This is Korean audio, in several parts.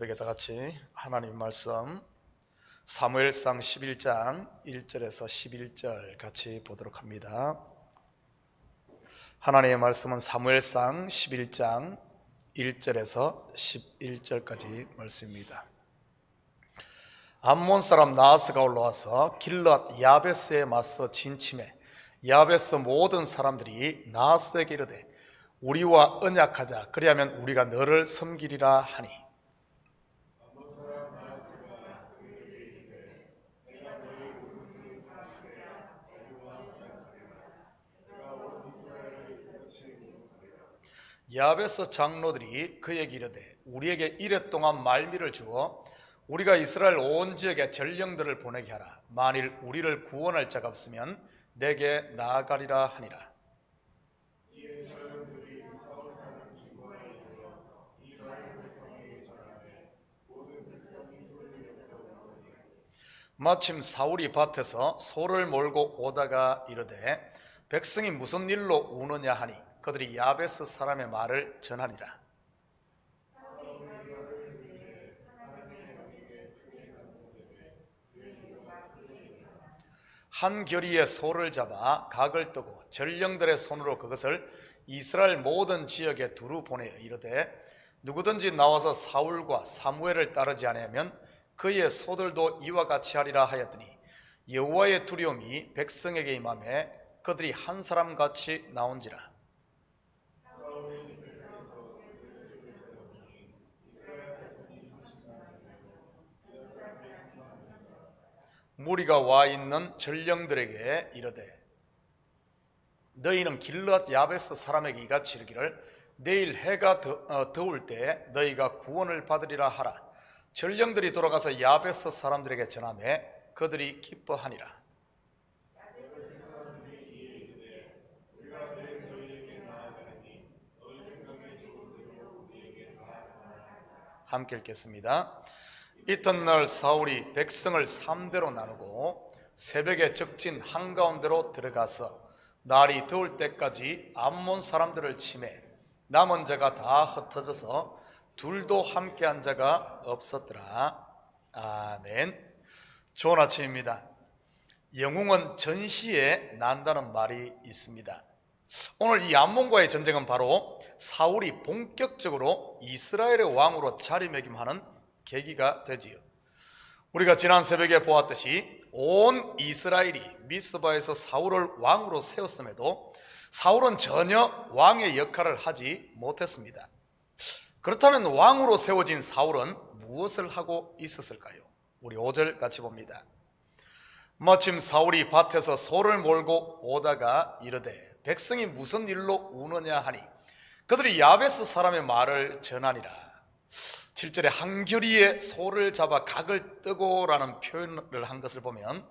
우리가 다 같이 하나님 말씀 사무엘상 11장 1절에서 11절 같이 보도록 합니다. 하나님의 말씀은 사무엘상 11장 1절에서 11절까지 말씀입니다. 암몬 사람 나하스가 올라와서 길앗 야베스에 맞서 진침해 야베스 모든 사람들이 나하스에게 이르되 우리와 언약하자. 그리하면 우리가 너를 섬기리라 하니, 야베스 장로들이 그에게 이르되 우리에게 이랫동안 말미를 주어 우리가 이스라엘 온 지역에 전령들을 보내게 하라. 만일 우리를 구원할 자가 없으면 내게 나아가리라 하니라. 마침 사울이 밭에서 소를 몰고 오다가 이르되 백성이 무슨 일로 우느냐 하니 그들이 야베스 사람의 말을 전하니라. 한 결의에 소를 잡아 각을 뜨고 전령들의 손으로 그것을 이스라엘 모든 지역에 두루 보내어 이르되 누구든지 나와서 사울과 사무엘을 따르지 아니하면 그의 소들도 이와 같이 하리라 하였더니 여호와의 두려움이 백성에게 임하매 그들이 한 사람같이 나온지라. 무리가 와 있는 전령들에게 이르되 너희는 길앗 야베스 사람에게 이같이 이르기를 내일 해가 더울 때 너희가 구원을 받으리라 하라. 전령들이 돌아가서 야베스 사람들에게 전하매 그들이 기뻐하니라. 함께 읽겠습니다. 이튿날 사울이 백성을 3대로 나누고 새벽에 적진 한가운데로 들어가서 날이 더울 때까지 암몬 사람들을 치매 남은 자가 다 흩어져서 둘도 함께한 자가 없었더라. 아멘. 좋은 아침입니다. 영웅은 전시에 난다는 말이 있습니다. 오늘 이 암몬과의 전쟁은 바로 사울이 본격적으로 이스라엘의 왕으로 자리매김하는 계기가 되지요. 우리가 지난 새벽에 보았듯이 온 이스라엘이 미스바에서 사울을 왕으로 세웠음에도 사울은 전혀 왕의 역할을 하지 못했습니다. 그렇다면 왕으로 세워진 사울은 무엇을 하고 있었을까요? 우리 5절 같이 봅니다. 마침 사울이 밭에서 소를 몰고 오다가 이르되 백성이 무슨 일로 우느냐 하니 그들이 야베스 사람의 말을 전하니라. 7절에 한결이에 소를 잡아 각을 뜨고라는 표현을 한 것을 보면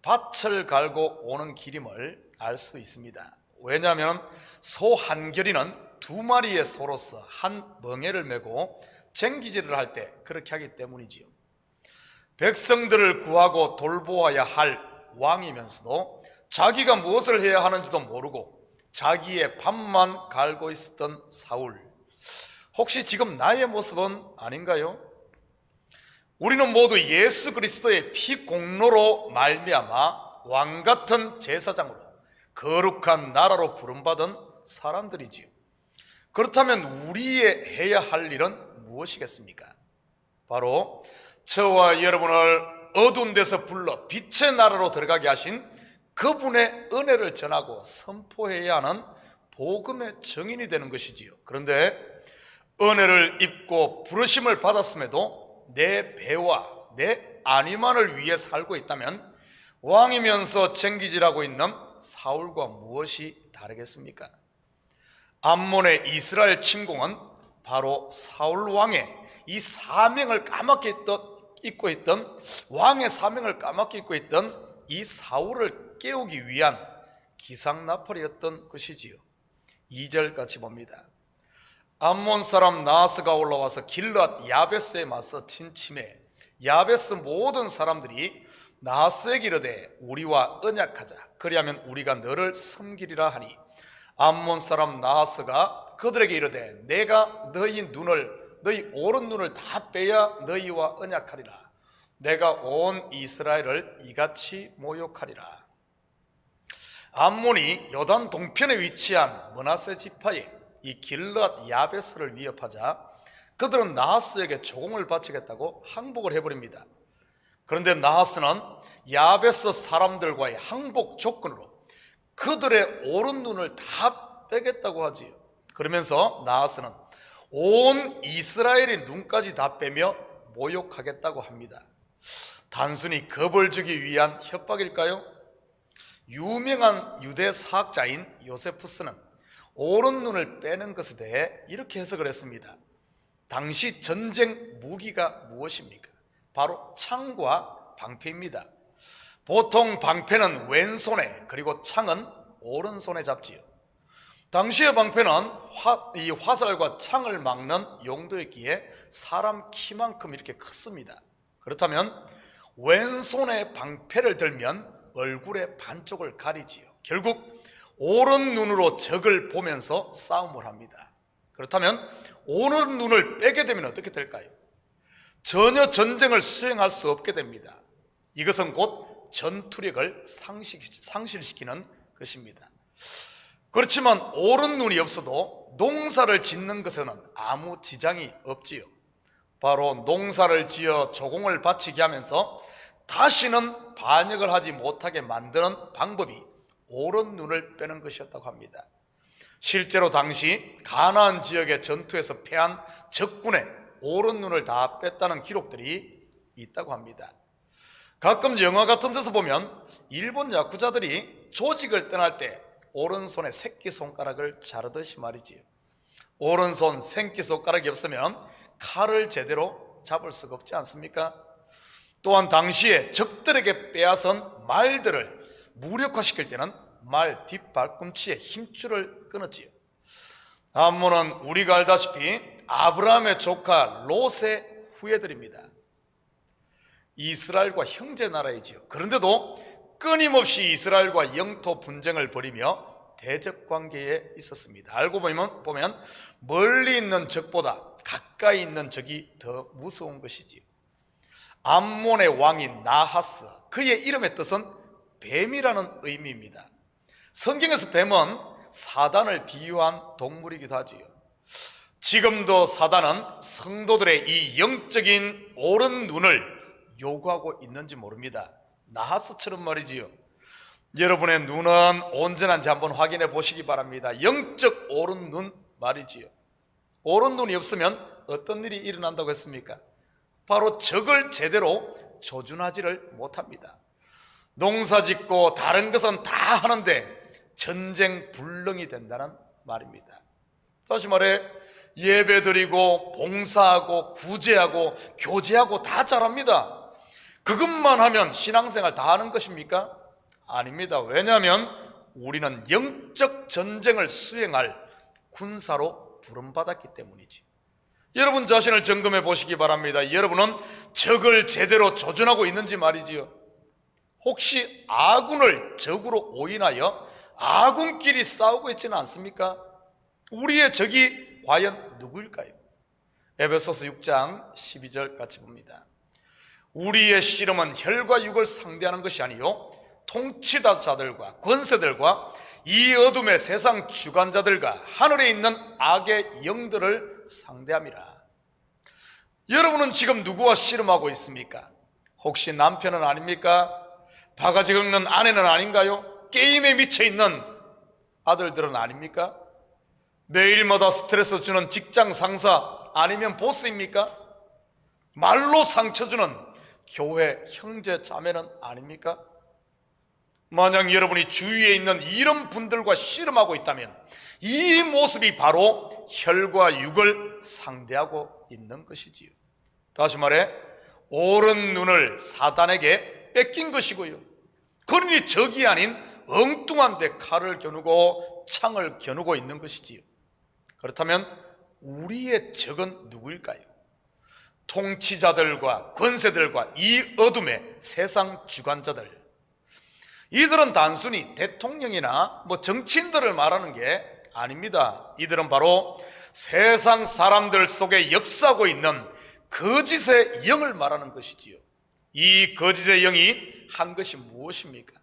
밭을 갈고 오는 길임을 알 수 있습니다. 왜냐하면 소 한결이는 2마리의 소로서 한 멍에를 메고 쟁기질을 할 때 그렇게 하기 때문이지요. 백성들을 구하고 돌보아야 할 왕이면서도 자기가 무엇을 해야 하는지도 모르고 자기의 밭만 갈고 있었던 사울, 혹시 지금 나의 모습은 아닌가요? 우리는 모두 예수 그리스도의 피 공로로 말미암아 왕같은 제사장으로 거룩한 나라로 부름받은 사람들이지요. 그렇다면 우리의 해야 할 일은 무엇이겠습니까? 바로 저와 여러분을 어두운 데서 불러 빛의 나라로 들어가게 하신 그분의 은혜를 전하고 선포해야 하는 복음의 증인이 되는 것이지요. 그런데 은혜를 입고 부르심을 받았음에도 내 배와 내 안위만을 위해 살고 있다면 왕이면서 쟁기질하고 있는 사울과 무엇이 다르겠습니까? 암몬의 이스라엘 침공은 바로 사울 왕의 이 사명을 까맣게 잊고 있던 왕의 사명을 까맣게 잊고 있던 이 사울을 깨우기 위한 기상나팔이었던 것이지요. 2절 같이 봅니다. 암몬 사람 나하스가 올라와서 길앗 야베스에 맞서 진침해 야베스 모든 사람들이 나하스에게 이르되 우리와 언약하자. 그리하면 우리가 너를 섬기리라 하니 암몬 사람 나하스가 그들에게 이르되 내가 너희 눈을 너희 오른 눈을 다 빼야 너희와 언약하리라. 내가 온 이스라엘을 이같이 모욕하리라. 암몬이 요단 동편에 위치한 므낫세 지파에 이 길르앗 야베스를 위협하자 그들은 나하스에게 조공을 바치겠다고 항복을 해버립니다. 그런데 나하스는 야베스 사람들과의 항복 조건으로 그들의 오른 눈을 다 빼겠다고 하지요. 그러면서 나하스는 온 이스라엘의 눈까지 다 빼며 모욕하겠다고 합니다. 단순히 겁을 주기 위한 협박일까요? 유명한 유대 사학자인 요세푸스는 오른 눈을 빼는 것에 대해 이렇게 해석을 했습니다. 당시 전쟁 무기가 무엇입니까? 바로 창과 방패입니다. 보통 방패는 왼손에 그리고 창은 오른손에 잡지요. 당시의 방패는 이 화살과 창을 막는 용도였기에 사람 키만큼 이렇게 컸습니다. 그렇다면 왼손에 방패를 들면 얼굴의 반쪽을 가리지요. 결국 오른 눈으로 적을 보면서 싸움을 합니다. 그렇다면 오른 눈을 빼게 되면 어떻게 될까요? 전혀 전쟁을 수행할 수 없게 됩니다. 이것은 곧 전투력을 상실시키는 것입니다. 그렇지만 오른 눈이 없어도 농사를 짓는 것에는 아무 지장이 없지요. 바로 농사를 지어 조공을 바치게 하면서 다시는 반역을 하지 못하게 만드는 방법이 오른 눈을 빼는 것이었다고 합니다. 실제로 당시 가나안 지역의 전투에서 패한 적군의 오른 눈을 다 뺐다는 기록들이 있다고 합니다. 가끔 영화 같은 데서 보면 일본 야쿠자들이 조직을 떠날 때 오른손에 새끼손가락을 자르듯이 말이지요. 오른손 새끼손가락이 없으면 칼을 제대로 잡을 수가 없지 않습니까? 또한 당시에 적들에게 빼앗은 말들을 무력화시킬 때는 말 뒷발꿈치에 힘줄을 끊었지요. 암몬은 우리가 알다시피 아브라함의 조카 롯의 후예들입니다. 이스라엘과 형제 나라이지요. 그런데도 끊임없이 이스라엘과 영토 분쟁을 벌이며 대적 관계에 있었습니다. 알고 보면 멀리 있는 적보다 가까이 있는 적이 더 무서운 것이지요. 암몬의 왕인 나하스, 그의 이름의 뜻은 뱀이라는 의미입니다. 성경에서 뱀은 사단을 비유한 동물이기도 하지요. 지금도 사단은 성도들의 이 영적인 오른 눈을 요구하고 있는지 모릅니다. 나하스처럼 말이지요. 여러분의 눈은 온전한지 한번 확인해 보시기 바랍니다. 영적 오른 눈 말이지요. 오른 눈이 없으면 어떤 일이 일어난다고 했습니까? 바로 적을 제대로 조준하지를 못합니다. 농사 짓고 다른 것은 다 하는데 전쟁 불능이 된다는 말입니다. 다시 말해 예배드리고 봉사하고 구제하고 교제하고 다 잘합니다. 그것만 하면 신앙생활 다 하는 것입니까? 아닙니다. 왜냐하면 우리는 영적 전쟁을 수행할 군사로 부름받았기 때문이지. 여러분 자신을 점검해 보시기 바랍니다. 여러분은 적을 제대로 조준하고 있는지 말이지요. 혹시 아군을 적으로 오인하여 아군끼리 싸우고 있지는 않습니까? 우리의 적이 과연 누구일까요? 에베소서 6장 12절 같이 봅니다. 우리의 씨름은 혈과 육을 상대하는 것이 아니요 통치자들과 권세들과 이 어둠의 세상 주관자들과 하늘에 있는 악의 영들을 상대함이라. 여러분은 지금 누구와 씨름하고 있습니까? 혹시 남편은 아닙니까? 바가지 긁는 아내는 아닌가요? 게임에 미쳐있는 아들들은 아닙니까? 매일마다 스트레스 주는 직장 상사 아니면 보스입니까? 말로 상처 주는 교회 형제 자매는 아닙니까? 만약 여러분이 주위에 있는 이런 분들과 씨름하고 있다면 이 모습이 바로 혈과 육을 상대하고 있는 것이지요. 다시 말해 오른 눈을 사단에게 뺏긴 것이고요. 그러니 적이 아닌 엉뚱한 데 칼을 겨누고 창을 겨누고 있는 것이지요. 그렇다면 우리의 적은 누구일까요? 통치자들과 권세들과 이 어둠의 세상 주관자들. 이들은 단순히 대통령이나 정치인들을 말하는 게 아닙니다. 이들은 바로 세상 사람들 속에 역사하고 있는 거짓의 영을 말하는 것이지요. 이 거짓의 영이 한 것이 무엇입니까?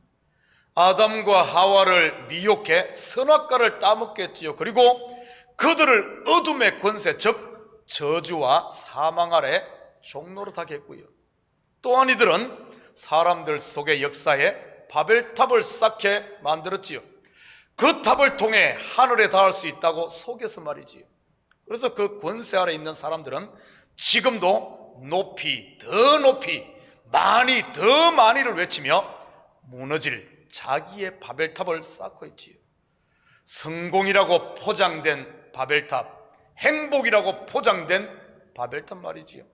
아담과 하와를 미혹해 선악과를 따먹게 했지요. 그리고 그들을 어둠의 권세, 즉 저주와 사망 아래 종노릇하게 했고요. 또한 이들은 사람들 속의 역사에 바벨탑을 쌓게 만들었지요. 그 탑을 통해 하늘에 닿을 수 있다고 속여서 말이지요. 그래서 그 권세 아래 있는 사람들은 지금도 높이 더 높이 많이 더 많이를 외치며 무너질 자기의 바벨탑을 쌓고 있지요. 성공이라고 포장된 바벨탑, 행복이라고 포장된 바벨탑 말이지요.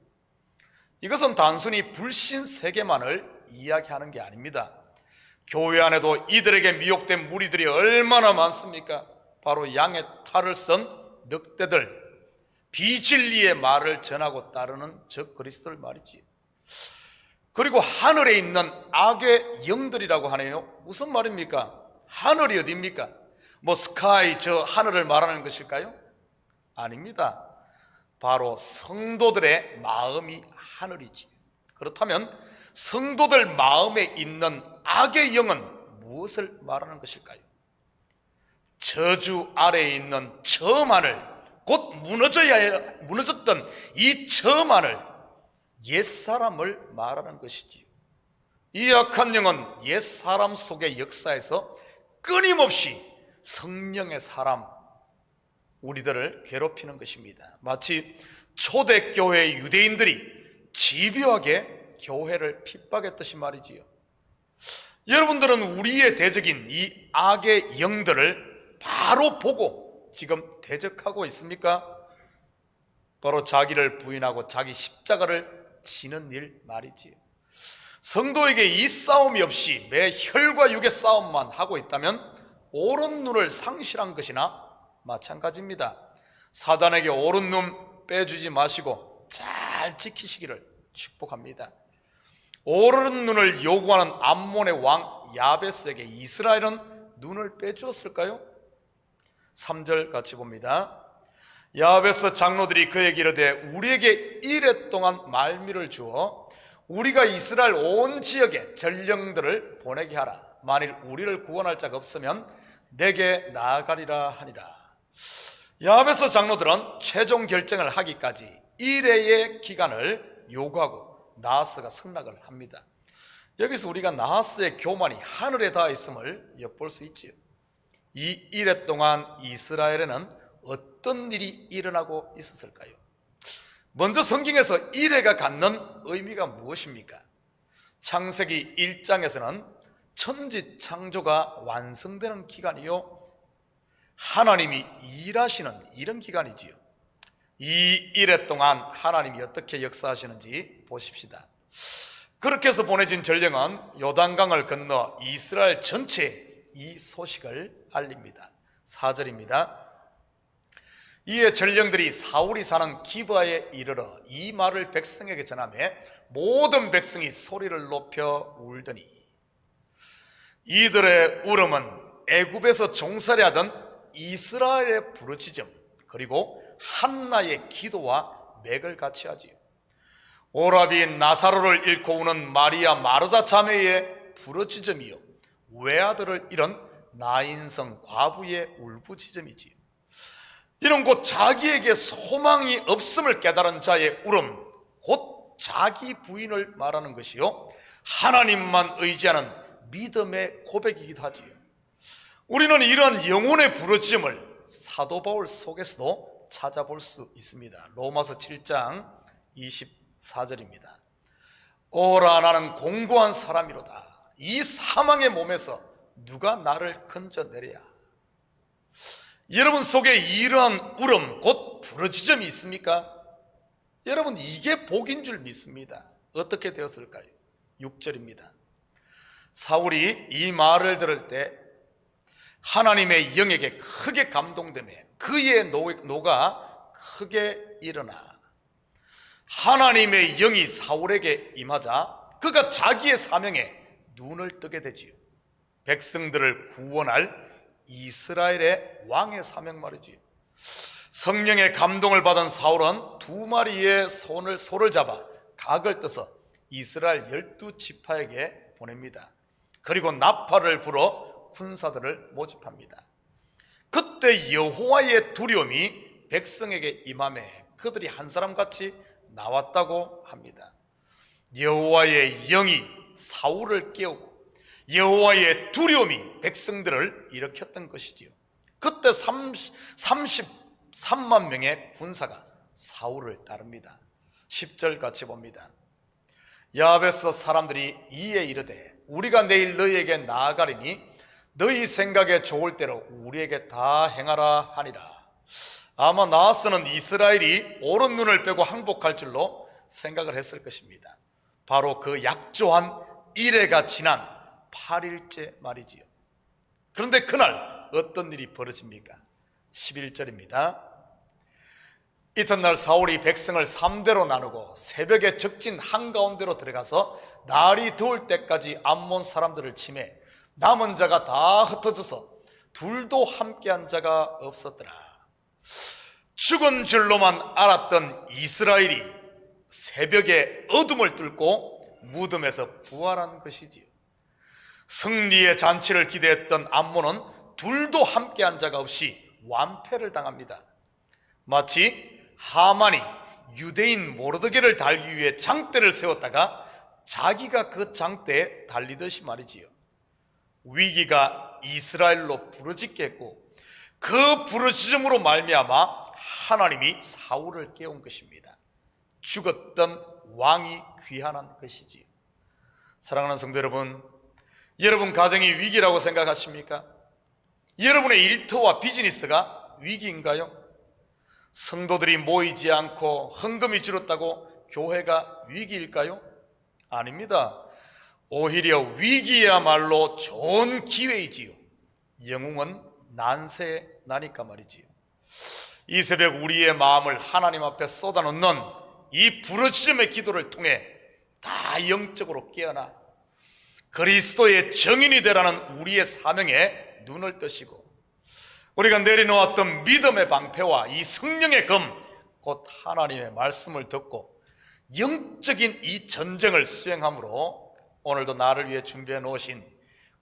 이것은 단순히 불신 세계만을 이야기하는 게 아닙니다. 교회 안에도 이들에게 미혹된 무리들이 얼마나 많습니까? 바로 양의 탈을 쓴 늑대들, 비진리의 말을 전하고 따르는 적 그리스도를 말이지요. 그리고 하늘에 있는 악의 영들이라고 하네요. 무슨 말입니까? 하늘이 어디입니까? 뭐 스카이, 저 하늘을 말하는 것일까요? 아닙니다. 바로 성도들의 마음이 하늘이지. 그렇다면 성도들 마음에 있는 악의 영은 무엇을 말하는 것일까요? 저주 아래에 있는 저 하늘, 곧 무너졌던 이 저 하늘, 옛사람을 말하는 것이지요. 이 악한 영은 옛사람 속의 역사에서 끊임없이 성령의 사람, 우리들을 괴롭히는 것입니다. 마치 초대교회 유대인들이 집요하게 교회를 핍박했듯이 말이지요. 여러분들은 우리의 대적인 이 악의 영들을 바로 보고 지금 대적하고 있습니까? 바로 자기를 부인하고 자기 십자가를 지는 일 말이지요. 성도에게 이 싸움이 없이 매 혈과 육의 싸움만 하고 있다면 오른 눈을 상실한 것이나 마찬가지입니다. 사단에게 오른 눈 빼주지 마시고 잘 지키시기를 축복합니다. 오른 눈을 요구하는 암몬의 왕 야베스에게 이스라엘은 눈을 빼주었을까요? 3절 같이 봅니다. 야베스 장로들이 그에게 이르되 우리에게 이레 동안 말미를 주어 우리가 이스라엘 온 지역에 전령들을 보내게 하라. 만일 우리를 구원할 자가 없으면 내게 나아가리라 하니라. 야베스 장로들은 최종 결정을 하기까지 이레의 기간을 요구하고 나하스가 승낙을 합니다. 여기서 우리가 나하스의 교만이 하늘에 닿아 있음을 엿볼 수 있지요. 이 이레 동안 이스라엘에는 어떤 일이 일어나고 있었을까요? 먼저 성경에서 이레가 갖는 의미가 무엇입니까? 창세기 1장에서는 천지 창조가 완성되는 기간이요, 하나님이 일하시는 이런 기간이지요. 이 일해 동안 하나님이 어떻게 역사하시는지 보십시다. 그렇게 해서 보내진 전령은 요단강을 건너 이스라엘 전체에 이 소식을 알립니다. 4절입니다. 이에 전령들이 사울이 사는 기브아에 이르러 이 말을 백성에게 전하매 모든 백성이 소리를 높여 울더니, 이들의 울음은 애굽에서 종살이 하던 이스라엘의 부르짖음, 그리고 한나의 기도와 맥을 같이 하지요. 오라비 나사로를 잃고 우는 마리아 마르다 자매의 부르짖음이요, 외아들을 잃은 나인성 과부의 울부짖음이지요. 이는 곧 자기에게 소망이 없음을 깨달은 자의 울음, 곧 자기 부인을 말하는 것이요, 하나님만 의지하는 믿음의 고백이기도 하지요. 우리는 이러한 영혼의 부르짖음을 사도 바울 속에서도 찾아볼 수 있습니다. 로마서 7장 24절입니다. 오라, 나는 공고한 사람이로다. 이 사망의 몸에서 누가 나를 건져내랴. 여러분 속에 이러한 울음, 곧 부르짖음이 있습니까? 여러분, 이게 복인 줄 믿습니다. 어떻게 되었을까요? 6절입니다. 사울이 이 말을 들을 때 하나님의 영에게 크게 감동되며 그의 노가 크게 일어나 하나님의 영이 사울에게 임하자 그가 자기의 사명에 눈을 뜨게 되지요. 백성들을 구원할 이스라엘의 왕의 사명 말이지요. 성령의 감동을 받은 사울은 두 마리의 소를 잡아 각을 떠서 이스라엘 12지파에게 보냅니다. 그리고 나팔을 불어 군사들을 모집합니다. 그때 여호와의 두려움이 백성에게 임하매 그들이 한 사람같이 나왔다고 합니다. 여호와의 영이 사울을 깨우고 여호와의 두려움이 백성들을 일으켰던 것이지요. 그때 33만 명의 군사가 사울을 따릅니다. 10절 같이 봅니다. 야베스 사람들이 이에 이르되 우리가 내일 너희에게 나아가리니 너희 생각에 좋을 대로 우리에게 다 행하라 하니라. 아마 나아스는 이스라엘이 오른 눈을 빼고 항복할 줄로 생각을 했을 것입니다. 바로 그 약조한 이래가 지난 8일째 말이지요. 그런데 그날 어떤 일이 벌어집니까? 11절입니다. 이튿날 사울이 백성을 3대로 나누고 새벽에 적진 한가운데로 들어가서 날이 더울 때까지 암몬 사람들을 치매 남은 자가 다 흩어져서 둘도 함께한 자가 없었더라. 죽은 줄로만 알았던 이스라엘이 새벽에 어둠을 뚫고 무덤에서 부활한 것이지요. 승리의 잔치를 기대했던 암몬은 둘도 함께한 자가 없이 완패를 당합니다. 마치 하만이 유대인 모르드게를 달기 위해 장대를 세웠다가 자기가 그 장대에 달리듯이 말이지요. 위기가 이스라엘로 부르짖게 했고 그 부르짖음으로 말미암아 하나님이 사울을 깨운 것입니다. 죽었던 왕이 귀환한 것이지요. 사랑하는 성도 여러분, 여러분 가정이 위기라고 생각하십니까? 여러분의 일터와 비즈니스가 위기인가요? 성도들이 모이지 않고 헌금이 줄었다고 교회가 위기일까요? 아닙니다. 오히려 위기야말로 좋은 기회이지요. 영웅은 난세에 나니까 말이지요. 이 새벽 우리의 마음을 하나님 앞에 쏟아놓는 이 부르짖음의 기도를 통해 다 영적으로 깨어나 그리스도의 정인이 되라는 우리의 사명에 눈을 뜨시고 우리가 내려놓았던 믿음의 방패와 이 성령의 검, 곧 하나님의 말씀을 듣고 영적인 이 전쟁을 수행함으로 오늘도 나를 위해 준비해 놓으신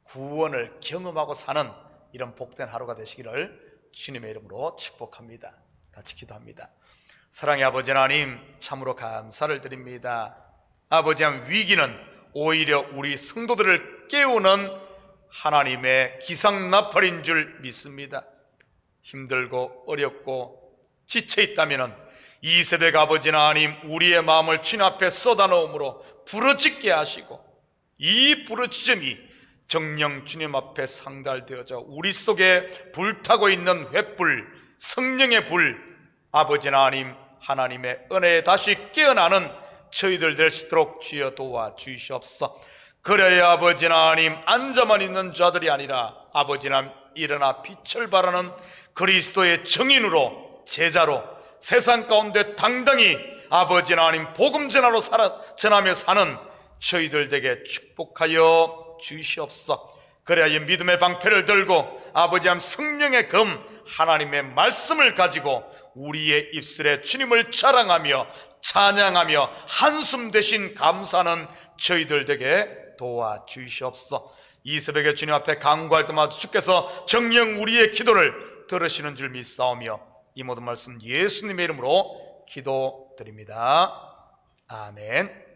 구원을 경험하고 사는 이런 복된 하루가 되시기를 주님의 이름으로 축복합니다. 같이 기도합니다. 사랑의 아버지 하나님, 참으로 감사를 드립니다. 아버지 하나님, 위기는 오히려 우리 성도들을 깨우는 하나님의 기상나팔인 줄 믿습니다. 힘들고 어렵고 지쳐있다면 이 새벽 아버지 하나님, 우리의 마음을 주님 앞에 쏟아놓음으로 부르짖게 하시고 이 부르짖음이 정령 주님 앞에 상달되어져 우리 속에 불타고 있는 횃불, 성령의 불, 아버지 하나님, 하나님의 은혜에 다시 깨어나는 저희들 될 수 있도록 주여 도와주시옵소서. 그래야 아버지 하나님, 앉아만 있는 자들이 아니라 아버지 하나님, 일어나 빛을 발하는 그리스도의 정인으로, 제자로 세상 가운데 당당히 아버지 하나님 복음 전하며 사는 저희들 되게 축복하여 주시옵소서. 그래야 이 믿음의 방패를 들고 아버지 하나님 성령의 검, 하나님의 말씀을 가지고 우리의 입술에 주님을 자랑하며 찬양하며 한숨 대신 감사하는 저희들 되게 도와주시옵소서. 이 새벽에 주님 앞에 간구할 때마다 주께서 정녕 우리의 기도를 들으시는 줄 믿사오며 이 모든 말씀 예수님의 이름으로 기도드립니다. 아멘.